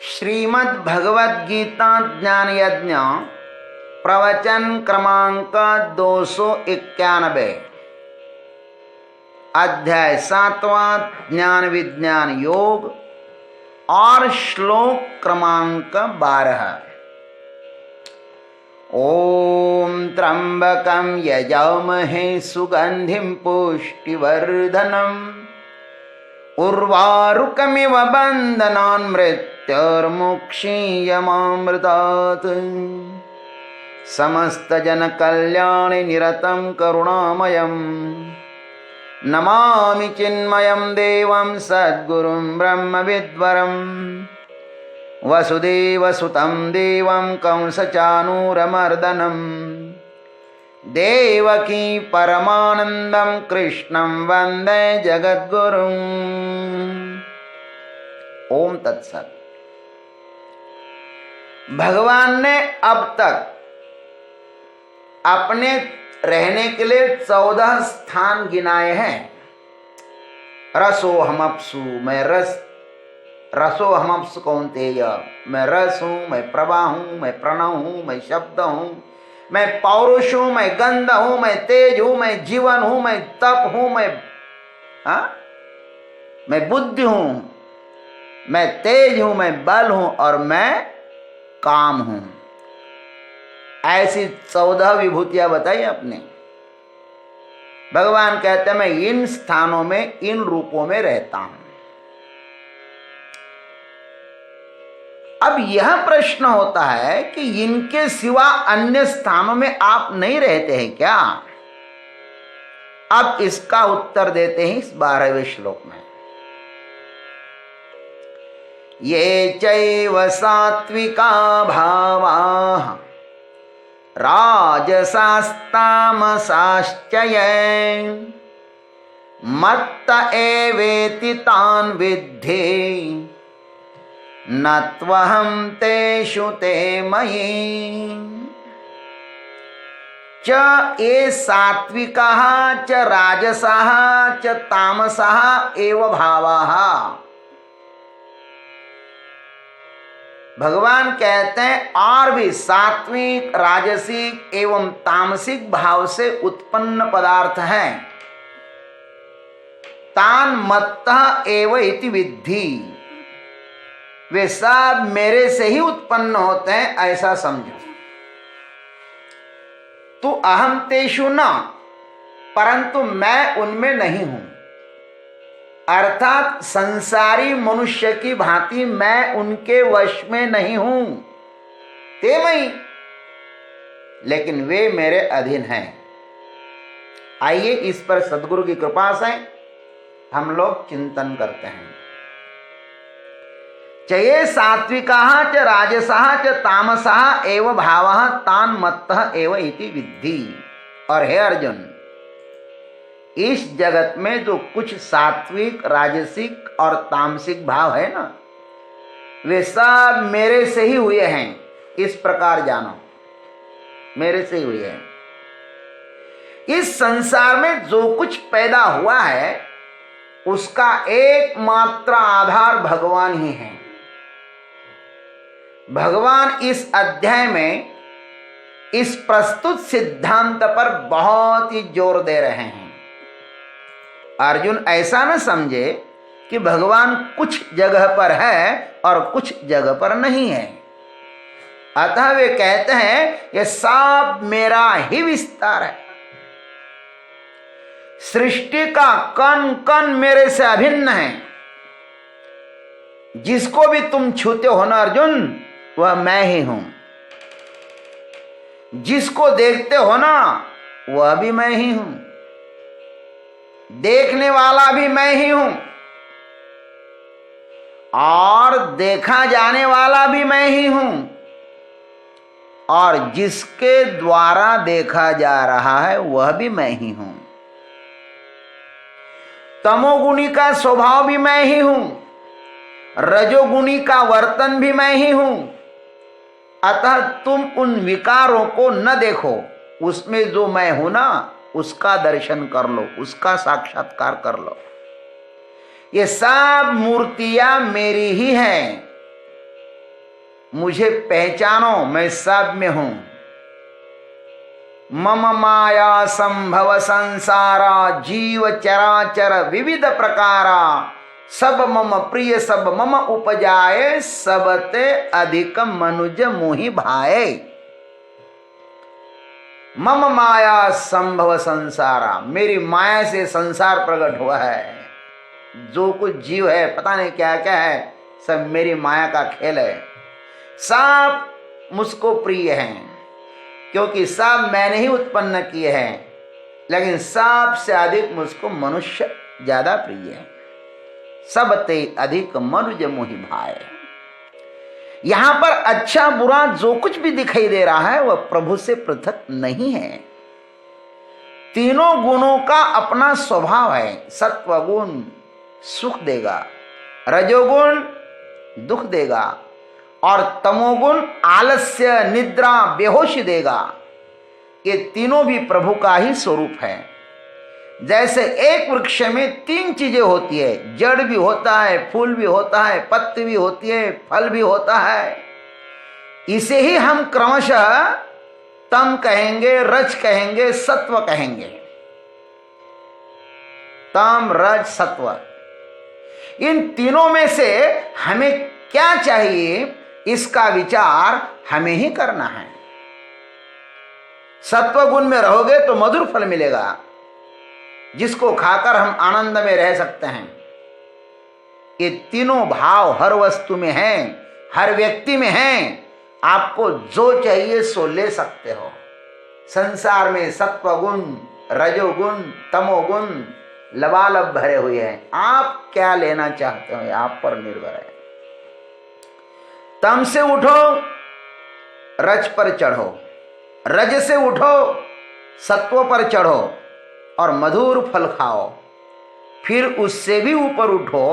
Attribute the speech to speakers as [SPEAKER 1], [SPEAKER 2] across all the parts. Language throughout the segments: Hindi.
[SPEAKER 1] श्रीमद् भगवद गीता ज्ञान यज्ञ प्रवचन क्रमांक 291, अध्याय 7वां ज्ञान विज्ञान योग और श्लोक क्रमांक 12। ओम त्र्यंबकं यजामहे सुगंधिं पुष्टिवर्धनम् उर्वारुकमिव बन्धनान् मृत्युर्मुक्षीयमामृतात् समस्तजनकल्याणे निरतं करुणामयं नमामि चिन्मयं देवं सद्गुरुं ब्रह्मविद्वरं वसुदेवसुतं देवं कंसचाणूरमर्दनं देवकी परमानंदं कृष्णं वंदे जगद्गुरुं। ओम तत्सत। भगवान ने अब तक अपने रहने के लिए 14 स्थान गिनाए हैं। रसोहमप्सु, मैं रसोहमप्सु कौन्तेय, मैं रस हूं, मैं प्रभा हूं, मैं प्रणव हूं, मैं शब्द हूं, मैं पौरुष हूं, मैं गंध हूं, मैं तेज हूं, मैं जीवन हूं, मैं तप हूं, मैं बुद्धि हूं, मैं तेज हूं, मैं बल हूं और मैं काम हूं। ऐसी 14 विभूतियां बताई आपने। भगवान कहते हैं मैं इन स्थानों में इन रूपों में रहता हूं। अब यह प्रश्न होता है कि इनके सिवा अन्य स्थानों में आप नहीं रहते हैं क्या? अब इसका उत्तर देते हैं इस 12वें श्लोक में। ये चैव सात्विका भावाः राजसास्तामसाश्च ये मत्त एवेति तान् विद्धि न त्वहं तेषु ते मयि। च ये सात्विकाः च राजसाः च तामसाः एव भावाः। भगवान कहते हैं और भी सात्विक, राजसिक एवं तामसिक भाव से उत्पन्न पदार्थ हैं। तान मत्तः एव इति विद्धि, वे सब मेरे से ही उत्पन्न होते हैं ऐसा समझो। तो अहम तेषु न, परंतु मैं उनमें नहीं हूं। अर्थात संसारी मनुष्य की भांति मैं उनके वश में नहीं हूं। ते मई, लेकिन वे मेरे अधीन हैं। आइए इस पर सद्गुरु की कृपा से हम लोग चिंतन करते हैं। चये सात्विकाः च राजसाः च तामसाः एव भावः तान् मत्तः एव इति विद्धि। और हे अर्जुन, इस जगत में जो कुछ सात्विक, राजसिक और तामसिक भाव है ना, वे सब मेरे से ही हुए हैं। इस प्रकार जानो, मेरे से ही हुए हैं। इस संसार में जो कुछ पैदा हुआ है उसका एकमात्र आधार भगवान ही है। भगवान इस अध्याय में इस प्रस्तुत सिद्धांत पर बहुत ही जोर दे रहे हैं। अर्जुन ऐसा न समझे कि भगवान कुछ जगह पर है और कुछ जगह पर नहीं है। अतः वे कहते हैं यह सब मेरा ही विस्तार है। सृष्टि का कण कण मेरे से अभिन्न है। जिसको भी तुम छूते हो ना अर्जुन, वह मैं ही हूं। जिसको देखते हो ना, वह भी मैं ही हूं। देखने वाला भी मैं ही हूं और देखा जाने वाला भी मैं ही हूं। और जिसके द्वारा देखा जा रहा है वह भी मैं ही हूं। तमोगुणी का स्वभाव भी मैं ही हूं, रजोगुणी का वर्तन भी मैं ही हूं। अतः तुम उन विकारों को न देखो, उसमें जो मैं हूं ना उसका दर्शन कर लो, उसका साक्षात्कार कर लो। ये सब मूर्तियां मेरी ही हैं। मुझे पहचानो, मैं सब में हूं। मम माया संभव संसारा, जीव चराचर विविध प्रकारा, सब मम प्रिय सब मम उपजाए, सबते अधिक मनुज मोहि भाए। मम माया संभव संसारा, मेरी माया से संसार प्रकट हुआ है। जो कुछ जीव है, पता नहीं क्या क्या है, सब मेरी माया का खेल है। सब मुझको प्रिय हैं, क्योंकि सब मैंने ही उत्पन्न किए हैं, लेकिन सबसे अधिक मुझको मनुष्य ज्यादा प्रिय है। सब ते अधिक मनुज मोहि भाए। यहां पर अच्छा बुरा जो कुछ भी दिखाई दे रहा है वह प्रभु से पृथक नहीं है। तीनों गुणों का अपना स्वभाव है। सत्वगुण सुख देगा, रजोगुण दुख देगा, और तमोगुण आलस्य निद्रा बेहोशी देगा। ये तीनों भी प्रभु का ही स्वरूप है। जैसे एक वृक्ष में तीन चीजें होती है, जड़ भी होता है, फूल भी होता है, पत्ती भी होती है, फल भी होता है। इसे ही हम क्रमशः तम कहेंगे, रज कहेंगे, सत्व कहेंगे। तम, रज, सत्व। इन तीनों में से हमें क्या चाहिए, इसका विचार हमें ही करना है। सत्व गुण में रहोगे तो मधुर फल मिलेगा, जिसको खाकर हम आनंद में रह सकते हैं। ये तीनों भाव हर वस्तु में हैं, हर व्यक्ति में हैं। आपको जो चाहिए सो ले सकते हो। संसार में सत्वगुण, रजोगुण, तमोगुण लबालब भरे हुए हैं। आप क्या लेना चाहते हो, आप पर निर्भर है। तम से उठो, रज पर चढ़ो, रज से उठो, सत्व पर चढ़ो और मधुर फल खाओ। फिर उससे भी ऊपर उठो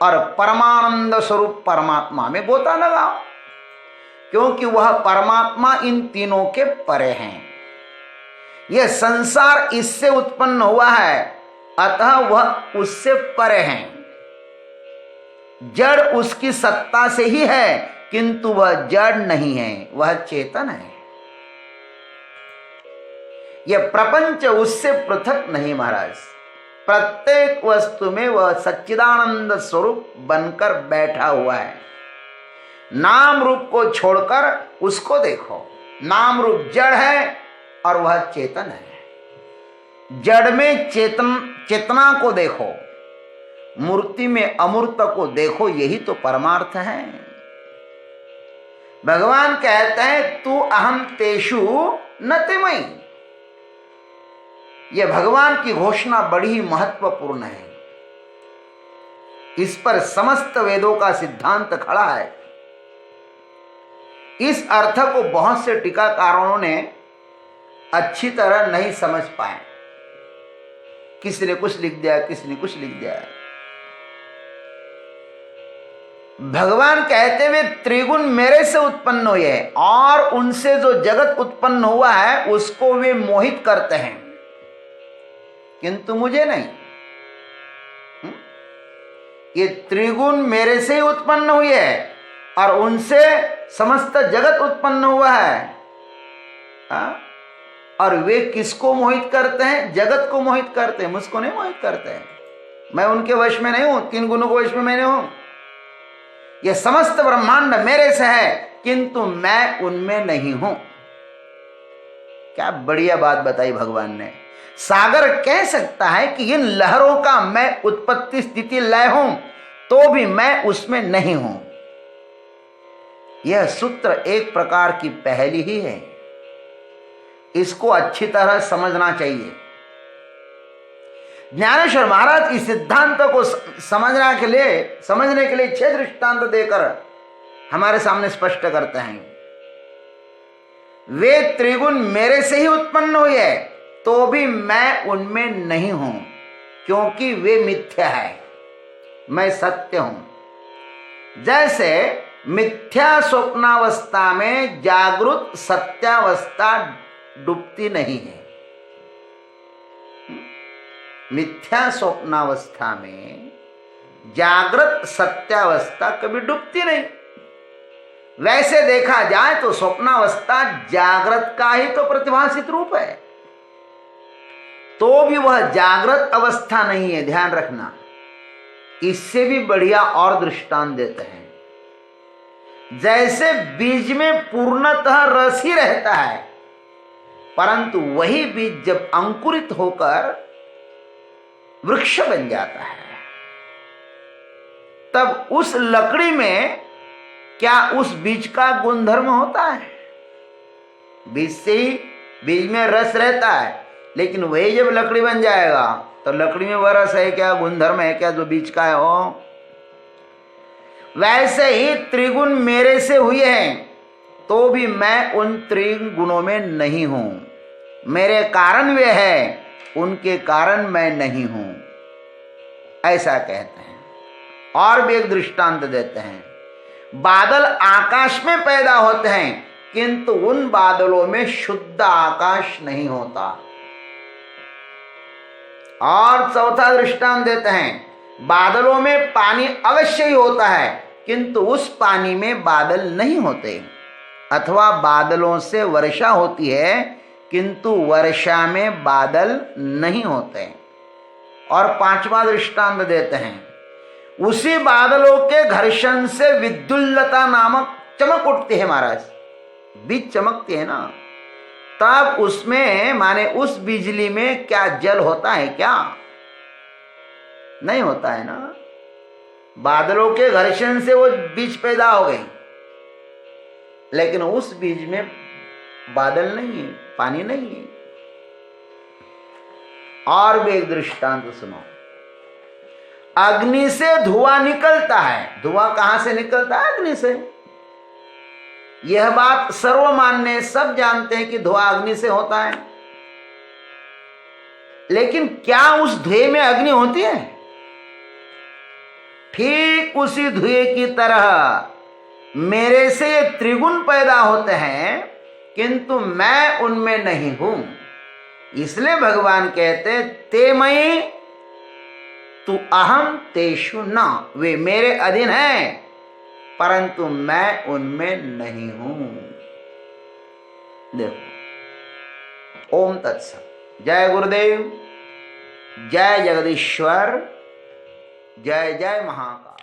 [SPEAKER 1] और परमानंद स्वरूप परमात्मा में गोता लगाओ, क्योंकि वह परमात्मा इन तीनों के परे हैं। यह संसार इससे उत्पन्न हुआ है, अतः वह उससे परे हैं। जड़ उसकी सत्ता से ही है, किंतु वह जड़ नहीं है, वह चेतन है। यह प्रपंच उससे पृथक नहीं महाराज। प्रत्येक वस्तु में वह सच्चिदानंद स्वरूप बनकर बैठा हुआ है। नाम रूप को छोड़कर उसको देखो। नाम रूप जड़ है और वह चेतन है। जड़ में चेतना को देखो, मूर्ति में अमूर्त को देखो, यही तो परमार्थ है। भगवान कहते हैं तू अहम तेषु न तिमयि। यह भगवान की घोषणा बड़ी महत्वपूर्ण है। इस पर समस्त वेदों का सिद्धांत खड़ा है। इस अर्थ को बहुत से टीकाकारों ने अच्छी तरह नहीं समझ पाए। किसी ने कुछ लिख दिया, किसी ने कुछ लिख दिया। भगवान कहते हुए त्रिगुण मेरे से उत्पन्न हुए हैं और उनसे जो जगत उत्पन्न हुआ है उसको वे मोहित करते हैं, किंतु मुझे नहीं। ये त्रिगुण मेरे से ही उत्पन्न हुए है और उनसे समस्त जगत उत्पन्न हुआ है। और वे किसको मोहित करते हैं? जगत को मोहित करते हैं, मुझको नहीं मोहित करते हैं। मैं उनके वश में नहीं हूं, तीन गुणों के वश में मैं नहीं हूं। यह समस्त ब्रह्मांड मेरे से है, किंतु मैं उनमें नहीं हूं। क्या बढ़िया बात बताई भगवान ने। सागर कह सकता है कि इन लहरों का मैं उत्पत्ति स्थिति लय हूं, तो भी मैं उसमें नहीं हूं। यह सूत्र एक प्रकार की पहेली ही है। इसको अच्छी तरह समझना चाहिए। ज्ञानेश्वर महाराज इस सिद्धांत को समझने के लिए 6 दृष्टांत देकर हमारे सामने स्पष्ट करते हैं। वे त्रिगुण मेरे से ही उत्पन्न हुए है, तो भी मैं उनमें नहीं हूं, क्योंकि वे मिथ्या है, मैं सत्य हूं। जैसे मिथ्या स्वप्नावस्था में जागृत सत्यावस्था डूबती नहीं है। मिथ्या स्वप्नावस्था में जागृत सत्यावस्था कभी डूबती नहीं। वैसे देखा जाए तो स्वप्नावस्था जागृत का ही तो प्रतिभासित रूप है, तो भी वह जागृत अवस्था नहीं है, ध्यान रखना। इससे भी बढ़िया और दृष्टांत देते हैं। जैसे बीज में पूर्णतः रस ही रहता है, परंतु वही बीज जब अंकुरित होकर वृक्ष बन जाता है, तब उस लकड़ी में क्या उस बीज का गुणधर्म होता है? बीज से ही, बीज में रस रहता है, लेकिन वही जब लकड़ी बन जाएगा तो लकड़ी में वह रस है क्या, गुणधर्म है क्या जो बीज का है हो? वैसे ही त्रिगुण मेरे से हुए हैं, तो भी मैं उन त्रिगुणों में नहीं हूं। मेरे कारण वे है, उनके कारण मैं नहीं हूं, ऐसा कहते हैं। और भी एक दृष्टांत देते हैं। बादल आकाश में पैदा होते हैं, किंतु उन बादलों में शुद्ध आकाश नहीं होता। और चौथा दृष्टांत देते हैं। बादलों में पानी अवश्य ही होता है, किंतु उस पानी में बादल नहीं होते। अथवा बादलों से वर्षा होती है, किंतु वर्षा में बादल नहीं होते। और पांचवा दृष्टांत देते हैं। उसी बादलों के घर्षण से विद्युल्लता नामक चमक उठती है महाराज, बीज चमकती है ना, तब उसमें माने उस बिजली में क्या जल होता है क्या? नहीं होता है ना। बादलों के घर्षण से वो बीज पैदा हो गई, लेकिन उस बीज में बादल नहीं है, पानी नहीं है। और भी एक दृष्टांत सुनो। अग्नि से धुआं निकलता है। धुआं कहां से निकलता है? अग्नि से। यह बात सर्वमान्य, सब जानते हैं कि धुआं अग्नि से होता है, लेकिन क्या उस धुएं में अग्नि होती है? ठीक उसी धुएं की तरह मेरे से ये त्रिगुण पैदा होते हैं, किंतु मैं उनमें नहीं हूं। इसलिए भगवान कहते ते मयि तु अहम तेषु न। वे मेरे अधीन हैं, परंतु मैं उनमें नहीं हूं। देखो, ओम तत्सत। जय गुरुदेव, जय जगदीश्वर, जय जय महाकाल।